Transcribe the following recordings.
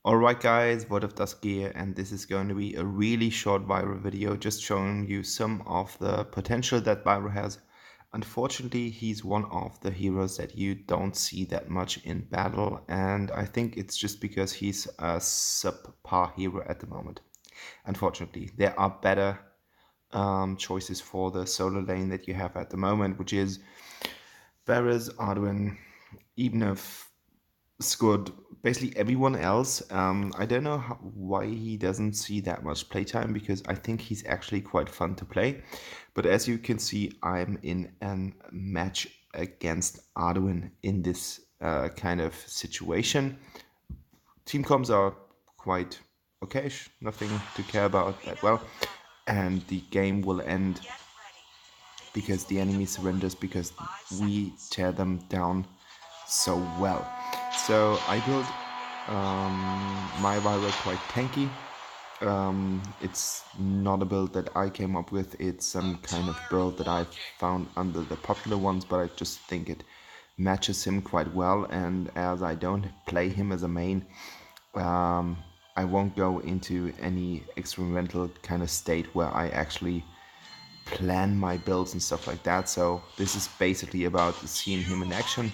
Alright guys, what of Dusk here, and this is going to be a really short Wiro video just showing you some of the potential that Wiro has. Unfortunately, he's one of the heroes that you don't see that much in battle, and I think it's just because he's a subpar hero at the moment. Unfortunately, there are better choices for the solo lane that you have at the moment, which is Varus, Arduin, even if scored basically everyone else. I don't know why he doesn't see that much playtime, because I think he's actually quite fun to play. But as you can see, I'm in a match against Arduin in this kind of situation. Team comms are quite okay, nothing to care about that well. And the game will end because the enemy surrenders because we tear them down so well. So I built my Valor quite tanky. It's not a build that I came up with, it's some kind of build that I found under the popular ones, but I just think it matches him quite well, and as I don't play him as a main, I won't go into any experimental kind of state where I actually plan my builds and stuff like that. So this is basically about seeing him in action.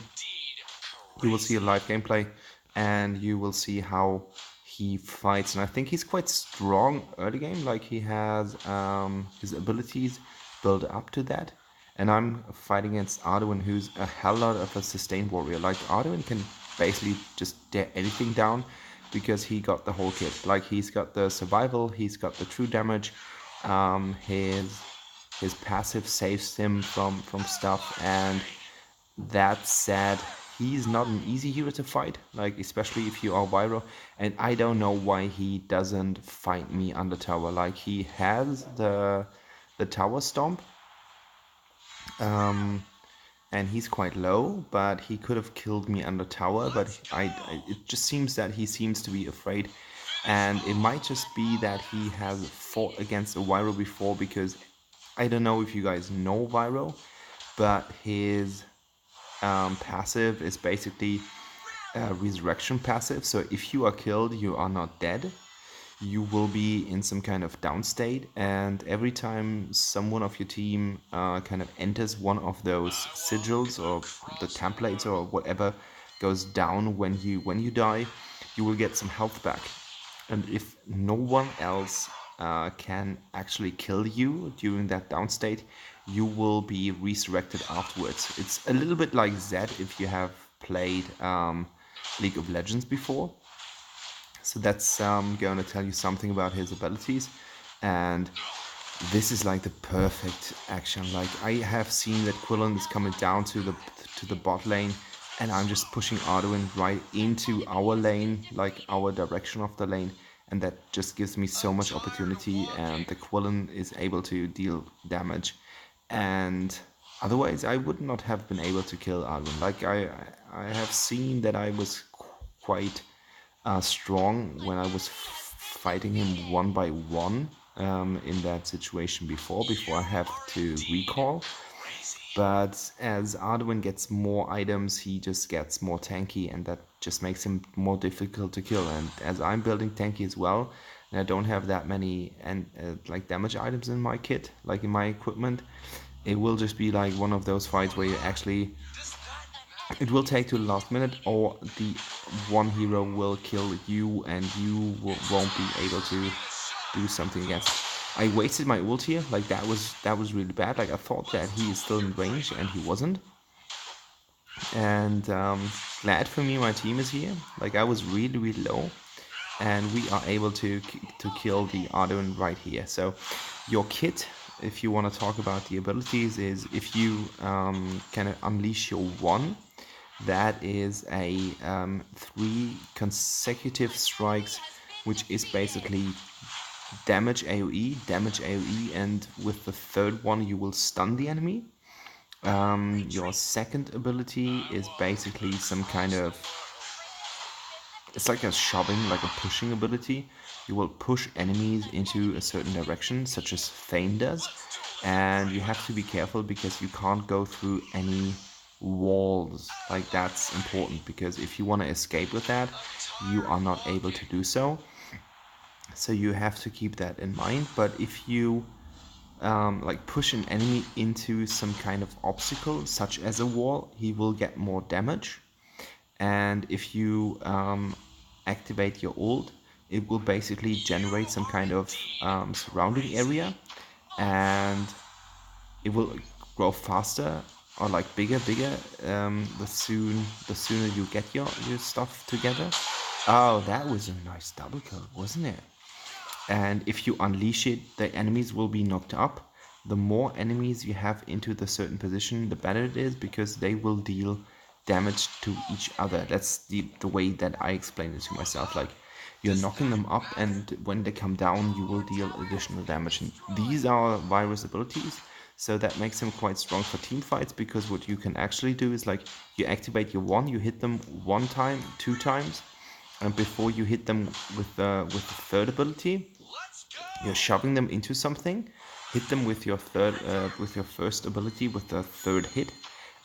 You will see a live gameplay and you will see how he fights, and I think he's quite strong early game. Like, he has his abilities built up to that, and I'm fighting against Arduin, who's a hell lot of a sustained warrior. Like, Arduin can basically just tear anything down because he got the whole kit. Like, he's got the survival, he's got the true damage, his passive saves him from stuff, and that said, he's not an easy hero to fight, like especially if you are Wiro, and I don't know why he doesn't fight me under tower. Like, he has the tower stomp, and he's quite low, but he could have killed me under tower, but it just seems that he seems to be afraid, and it might just be that he has fought against a Wiro before, because I don't know if you guys know Wiro, but his passive is basically a resurrection passive. So if you are killed, you are not dead. You will be in some kind of down state, and every time someone of your team kind of enters one of those sigils or the templates or whatever goes down when you die, you will get some health back. And if no one else can actually kill you during that down state, you will be resurrected afterwards. It's a little bit like Zed if you have played League of Legends before. So that's going to tell you something about his abilities, and this is like the perfect action. Like, I have seen that Quillen is coming down to the bot lane, and I'm just pushing Arduin right into our lane, like our direction of the lane, and that just gives me so much opportunity, and the Quillen is able to deal damage, and otherwise I would not have been able to kill Arduin. Like, I have seen that I was quite strong when I was fighting him one by one in that situation before I have to recall. But as Arduin gets more items, he just gets more tanky, and that just makes him more difficult to kill. And as I'm building tanky as well, and I don't have that many like damage items in my kit, like in my equipment, it will just be like one of those fights where you actually, it will take to the last minute, or the one hero will kill you and you won't be able to do something against. I wasted my ult here. Like, that was really bad. Like, I thought that he is still in range and he wasn't. And glad for me my team is here. Like, I was really low, and we are able to kill the Arduin right here. So your kit, if you want to talk about the abilities, is if you can unleash your one, that is a 3 consecutive strikes, which is basically damage AOE, and with the third one you will stun the enemy. Your second ability is basically some kind of, it's like a shoving, like a pushing ability. You will push enemies into a certain direction, such as Thane does, and you have to be careful because you can't go through any walls. Like, that's important, because if you want to escape with that, you are not able to do so. So you have to keep that in mind. But if you like push an enemy into some kind of obstacle, such as a wall, he will get more damage. And if you activate your ult, it will basically generate some kind of surrounding area, and it will grow faster or like bigger the sooner you get your stuff together. Oh, that was a nice double kill, wasn't it? And if you unleash it, the enemies will be knocked up. The more enemies you have into the certain position, the better it is, because they will deal damage to each other. That's the way that I explain it to myself. Like, you're knocking them up, and when they come down, you will deal additional damage. And these are Virus abilities, so that makes him quite strong for team fights, because what you can actually do is, like, you activate your one, you hit them one time, two times, and before you hit them with the third ability, you're shoving them into something, hit them with your first ability with the third hit,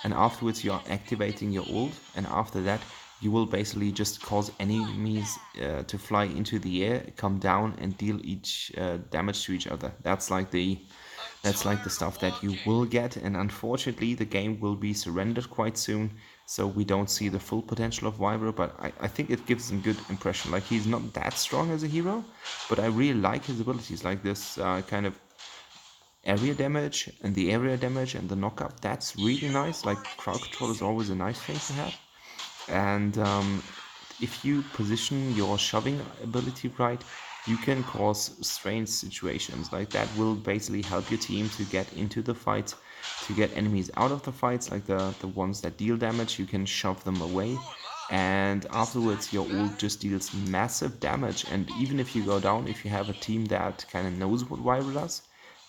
and afterwards you're activating your ult, and after that you will basically just cause enemies to fly into the air, come down, and deal each damage to each other. That's like the stuff that you will get, and unfortunately the game will be surrendered quite soon, so we don't see the full potential of Wiro, but I think it gives him good impression. Like, he's not that strong as a hero, but I really like his abilities, like this kind of area damage and the and the knockup. That's really nice. Like, crowd control is always a nice thing to have. And if you position your shoving ability right, you can cause strange situations. Like, that will basically help your team to get into the fights, to get enemies out of the fights, like the ones that deal damage, you can shove them away. And afterwards, your ult just deals massive damage. And even if you go down, if you have a team that kind of knows what Wiro does,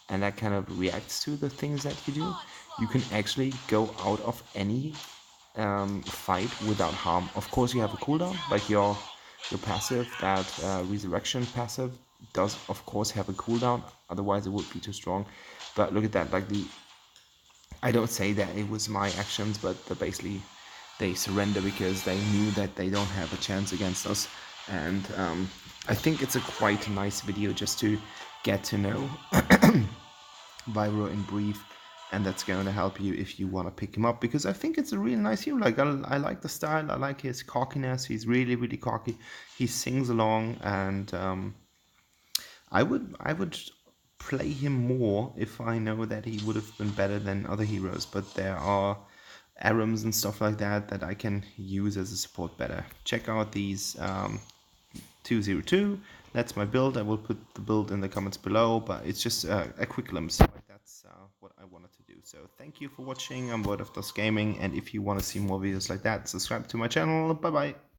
and that kind of reacts to the things that you do, you can actually go out of any fight without harm. Of course, you have a cooldown, like your passive, that resurrection passive does of course have a cooldown, otherwise it would be too strong. But look at that, like, I don't say that it was my actions, but basically they surrender because they knew that they don't have a chance against us. And I think it's a quite nice video just to get to know Viro in brief, and that's going to help you if you want to pick him up, because I think it's a really nice hero. Like, I like the style, I like his cockiness. He's really cocky. He sings along, and I would play him more if I know that he would have been better than other heroes. But there are ARAMs and stuff like that I can use as a support better. Check out these 202. That's my build. I will put the build in the comments below, but it's just a quick glimpse. Like, that's what I wanted to do. So thank you for watching. I'm Word of Gaming, and if you want to see more videos like that, subscribe to my channel. Bye bye.